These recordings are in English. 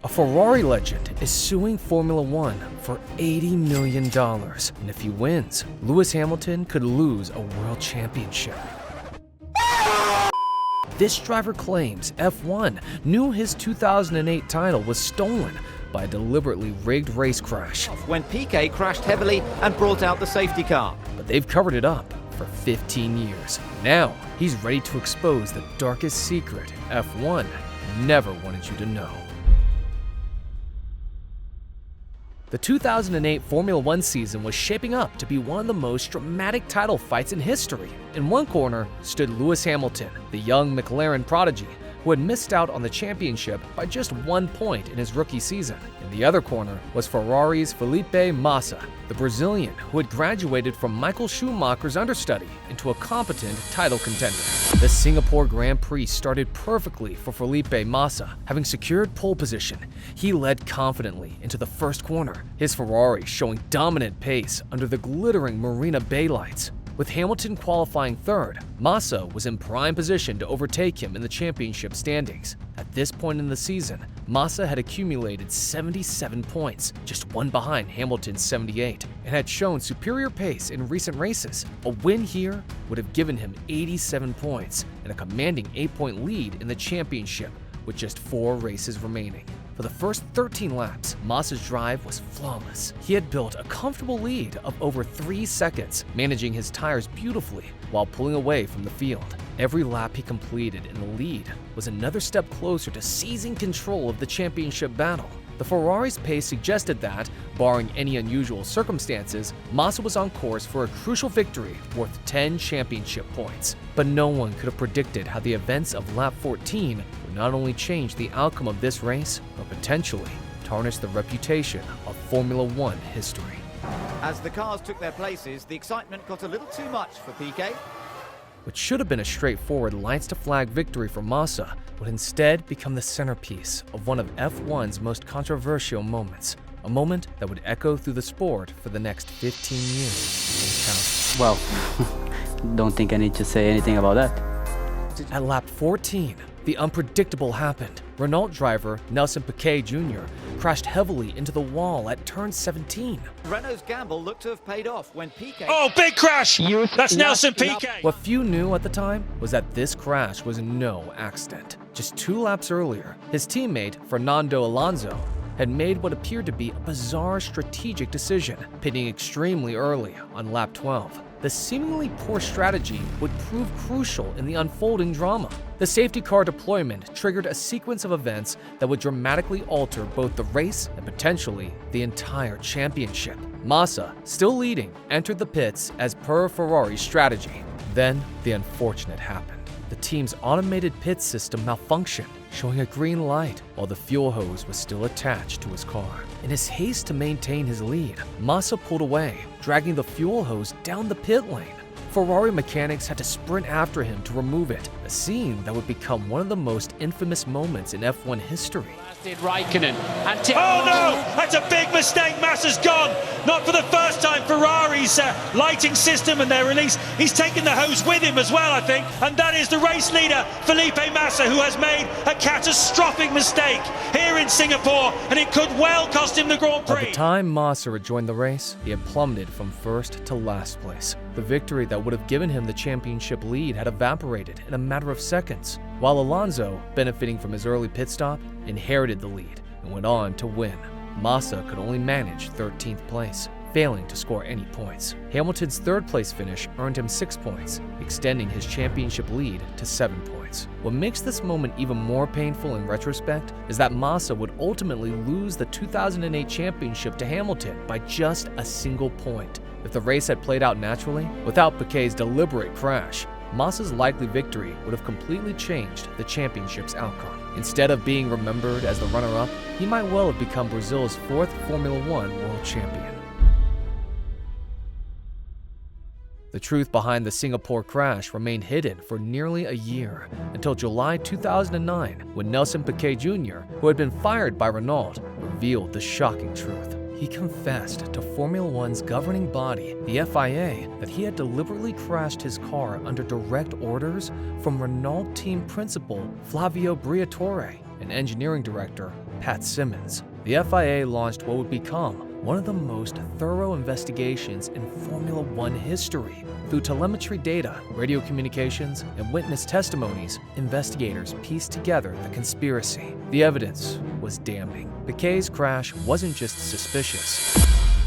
A Ferrari legend is suing Formula One for $80 million. And if he wins, Lewis Hamilton could lose a world championship. This driver claims F1 knew his 2008 title was stolen by a deliberately rigged race crash. When Piquet crashed heavily and brought out the safety car. But they've covered it up for 15 years. Now, he's ready to expose the darkest secret F1 never wanted you to know. The 2008 Formula One season was shaping up to be one of the most dramatic title fights in history. In one corner stood Lewis Hamilton, the young McLaren prodigy, who had missed out on the championship by just 1 point in his rookie season. In the other corner was Ferrari's Felipe Massa, the Brazilian who had graduated from Michael Schumacher's understudy into a competent title contender. The Singapore Grand Prix started perfectly for Felipe Massa. Having secured pole position, he led confidently into the first corner, his Ferrari showing dominant pace under the glittering Marina Bay lights. With Hamilton qualifying third, Massa was in prime position to overtake him in the championship standings. At this point in the season, Massa had accumulated 77 points, just one behind Hamilton's 78, and had shown superior pace in recent races. A win here would have given him 87 points and a commanding 8-point lead in the championship with just 4 races remaining. For the first 13 laps, Massa's drive was flawless. He had built a comfortable lead of over 3 seconds, managing his tires beautifully while pulling away from the field. Every lap he completed in the lead was another step closer to seizing control of the championship battle. The Ferrari's pace suggested that, barring any unusual circumstances, Massa was on course for a crucial victory worth 10 championship points. But no one could have predicted how the events of lap 14 would not only change the outcome of this race, but potentially tarnish the reputation of Formula One history. As the cars took their places, the excitement got a little too much for Piquet. What should have been a straightforward lights-to-flag victory for Massa would instead become the centerpiece of one of F1's most controversial moments, a moment that would echo through the sport for the next 15 years and counting. Well, don't think I need to say anything about that. At lap 14, the unpredictable happened. Renault driver Nelson Piquet Jr. crashed heavily into the wall at turn 17. Renault's gamble looked to have paid off when Piquet... Oh, big crash! That's Nelson Piquet! What few knew at the time was that this crash was no accident. Just 2 laps earlier, his teammate Fernando Alonso had made what appeared to be a bizarre strategic decision, pitting extremely early on lap 12. The seemingly poor strategy would prove crucial in the unfolding drama. The safety car deployment triggered a sequence of events that would dramatically alter both the race and potentially the entire championship. Massa, still leading, entered the pits as per Ferrari's strategy. Then the unfortunate happened. The team's automated pit system malfunctioned, showing a green light while the fuel hose was still attached to his car. In his haste to maintain his lead, Massa pulled away, dragging the fuel hose down the pit lane. Ferrari mechanics had to sprint after him to remove it, a scene that would become one of the most infamous moments in F1 history. Raikkonen. Oh no! That's a big mistake. Massa's gone. Not for the first time. Ferrari's lighting system and their release. He's taken the hose with him as well, I think. And that is the race leader, Felipe Massa, who has made a catastrophic mistake here in Singapore, and it could well cost him the Grand Prix. By the time Massa rejoined the race, he had plummeted from first to last place. The victory that would have given him the championship lead had evaporated in a matter of seconds, while Alonso, benefiting from his early pit stop, inherited the lead and went on to win. Massa could only manage 13th place, failing to score any points. Hamilton's 3rd place finish earned him 6 points, extending his championship lead to 7 points. What makes this moment even more painful in retrospect is that Massa would ultimately lose the 2008 championship to Hamilton by just a single point. If the race had played out naturally, without Piquet's deliberate crash, Massa's likely victory would have completely changed the championship's outcome. Instead of being remembered as the runner-up, he might well have become Brazil's 4th Formula One world champion. The truth behind the Singapore crash remained hidden for nearly a year, until July 2009, when Nelson Piquet Jr., who had been fired by Renault, revealed the shocking truth. He confessed to Formula One's governing body, the FIA, that he had deliberately crashed his car under direct orders from Renault team principal Flavio Briatore and engineering director Pat Simmons, the FIA launched what would become one of the most thorough investigations in Formula One history. Through telemetry data, radio communications, and witness testimonies, investigators pieced together the conspiracy. The evidence was damning. Piquet's crash wasn't just suspicious,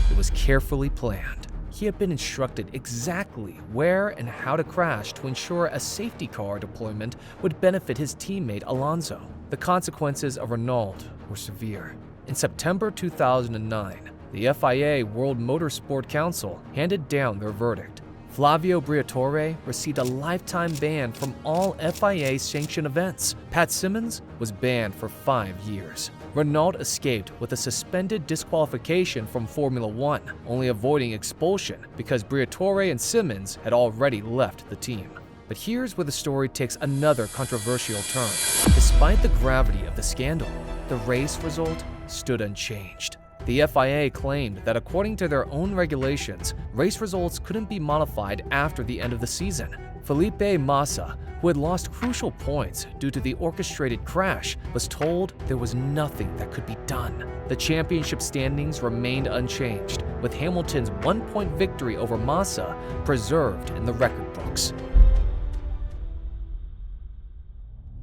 it was carefully planned. He had been instructed exactly where and how to crash to ensure a safety car deployment would benefit his teammate Alonso. The consequences of Renault were severe. In September 2009, the FIA World Motorsport Council handed down their verdict. Flavio Briatore received a lifetime ban from all FIA-sanctioned events. Pat Simmons was banned for 5 years. Renault escaped with a suspended disqualification from Formula One, only avoiding expulsion because Briatore and Simmons had already left the team. But here's where the story takes another controversial turn. Despite the gravity of the scandal, the race result stood unchanged. The FIA claimed that according to their own regulations, race results couldn't be modified after the end of the season. Felipe Massa, who had lost crucial points due to the orchestrated crash, was told there was nothing that could be done. The championship standings remained unchanged, with Hamilton's 1-point victory over Massa preserved in the record books.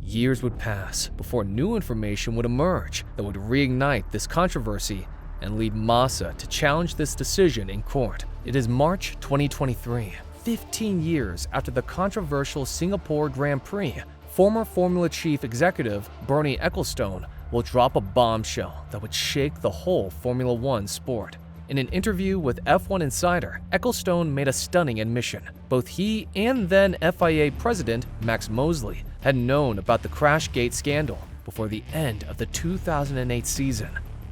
Years would pass before new information would emerge that would reignite this controversy and lead Massa to challenge this decision in court. It is March 2023, 15 years after the controversial Singapore Grand Prix. Former Formula Chief Executive Bernie Ecclestone will drop a bombshell that would shake the whole Formula One sport. In an interview with F1 Insider, Ecclestone made a stunning admission. Both he and then FIA President Max Mosley had known about the Crashgate scandal before the end of the 2008 season.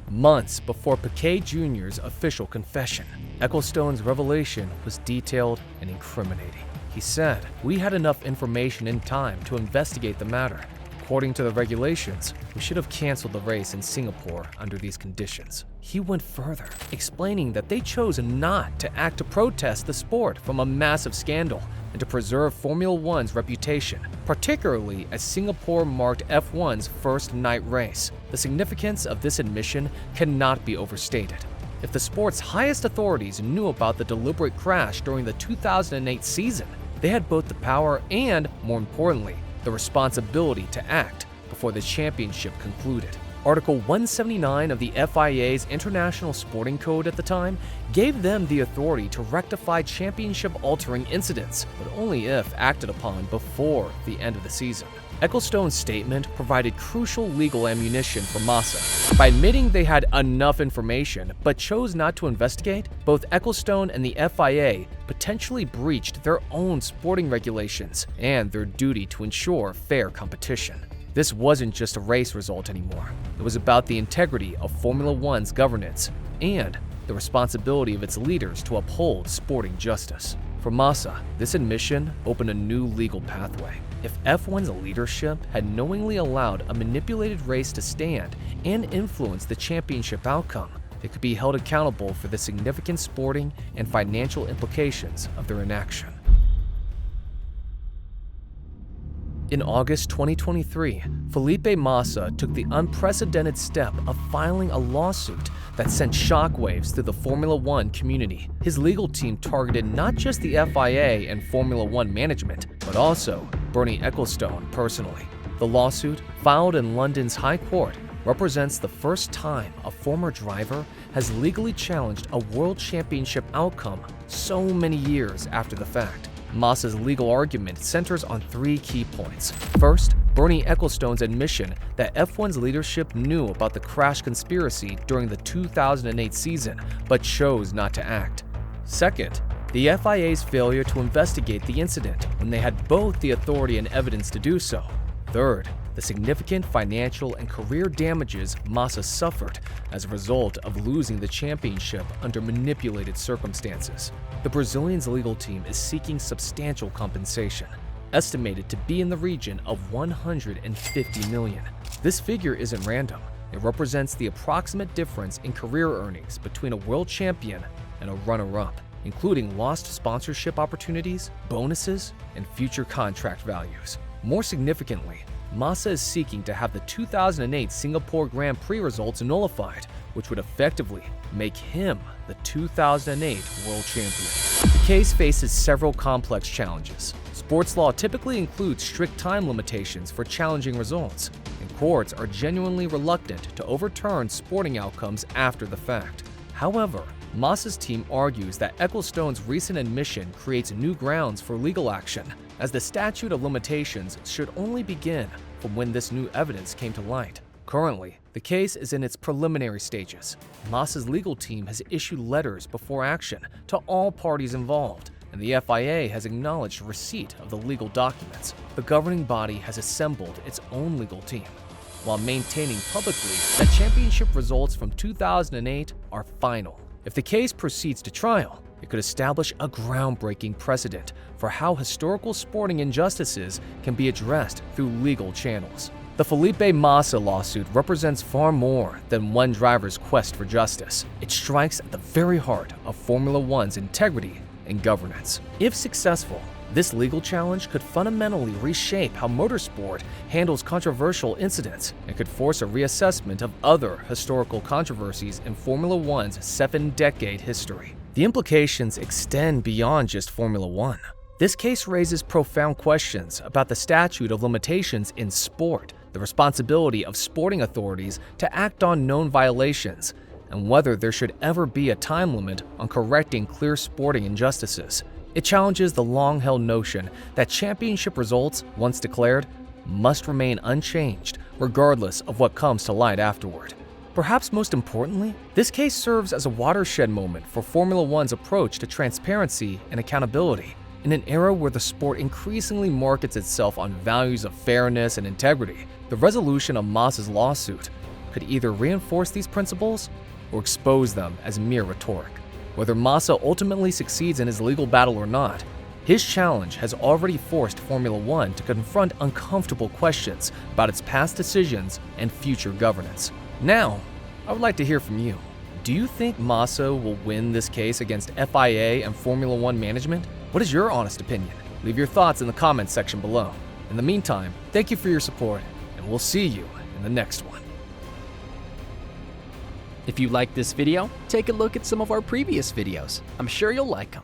Months before Piquet Jr.'s official confession, Ecclestone's revelation was detailed and incriminating. He said, "We had enough information in time to investigate the matter. According to the regulations, we should have canceled the race in Singapore under these conditions." He went further, explaining that they chose not to act to protest the sport from a massive scandal and to preserve Formula One's reputation, particularly as Singapore marked F1's first night race. The significance of this admission cannot be overstated. If the sport's highest authorities knew about the deliberate crash during the 2008 season, they had both the power and, more importantly, the responsibility to act before the championship concluded. Article 179 of the FIA's International Sporting Code at the time gave them the authority to rectify championship-altering incidents, but only if acted upon before the end of the season. Ecclestone's statement provided crucial legal ammunition for Massa. By admitting they had enough information but chose not to investigate, both Ecclestone and the FIA potentially breached their own sporting regulations and their duty to ensure fair competition. This wasn't just a race result anymore. It was about the integrity of Formula One's governance and the responsibility of its leaders to uphold sporting justice. For Massa, this admission opened a new legal pathway. If F1's leadership had knowingly allowed a manipulated race to stand and influence the championship outcome, they could be held accountable for the significant sporting and financial implications of their inaction. In August 2023, Felipe Massa took the unprecedented step of filing a lawsuit that sent shockwaves through the Formula One community. His legal team targeted not just the FIA and Formula One management, but also Bernie Ecclestone personally. The lawsuit, filed in London's High Court, represents the first time a former driver has legally challenged a world championship outcome so many years after the fact. Massa's legal argument centers on 3 key points. First, Bernie Ecclestone's admission that F1's leadership knew about the crash conspiracy during the 2008 season, but chose not to act. Second, the FIA's failure to investigate the incident when they had both the authority and evidence to do so. Third, the significant financial and career damages Massa suffered as a result of losing the championship under manipulated circumstances. The Brazilian's legal team is seeking substantial compensation, estimated to be in the region of $150 million. This figure isn't random. It represents the approximate difference in career earnings between a world champion and a runner-up, including lost sponsorship opportunities, bonuses, and future contract values. More significantly, Massa is seeking to have the 2008 Singapore Grand Prix results nullified, which would effectively make him the 2008 world champion. The case faces several complex challenges. Sports law typically includes strict time limitations for challenging results, and courts are genuinely reluctant to overturn sporting outcomes after the fact. However, Massa's team argues that Ecclestone's recent admission creates new grounds for legal action, as the statute of limitations should only begin from when this new evidence came to light. Currently, the case is in its preliminary stages. Massa's legal team has issued letters before action to all parties involved, and the FIA has acknowledged receipt of the legal documents. The governing body has assembled its own legal team, while maintaining publicly that championship results from 2008 are final. If the case proceeds to trial, it could establish a groundbreaking precedent for how historical sporting injustices can be addressed through legal channels. The Felipe Massa lawsuit represents far more than one driver's quest for justice. It strikes at the very heart of Formula One's integrity and governance. If successful, this legal challenge could fundamentally reshape how motorsport handles controversial incidents and could force a reassessment of other historical controversies in Formula One's 7-decade history. The implications extend beyond just Formula One. This case raises profound questions about the statute of limitations in sport, the responsibility of sporting authorities to act on known violations, and whether there should ever be a time limit on correcting clear sporting injustices. It challenges the long-held notion that championship results, once declared, must remain unchanged regardless of what comes to light afterward. Perhaps most importantly, this case serves as a watershed moment for Formula One's approach to transparency and accountability. In an era where the sport increasingly markets itself on values of fairness and integrity, the resolution of Massa's lawsuit could either reinforce these principles or expose them as mere rhetoric. Whether Massa ultimately succeeds in his legal battle or not, his challenge has already forced Formula One to confront uncomfortable questions about its past decisions and future governance. Now, I would like to hear from you. Do you think Massa will win this case against FIA and Formula One management? What is your honest opinion? Leave your thoughts in the comments section below. In the meantime, thank you for your support, and we'll see you in the next one. If you liked this video, take a look at some of our previous videos. I'm sure you'll like them.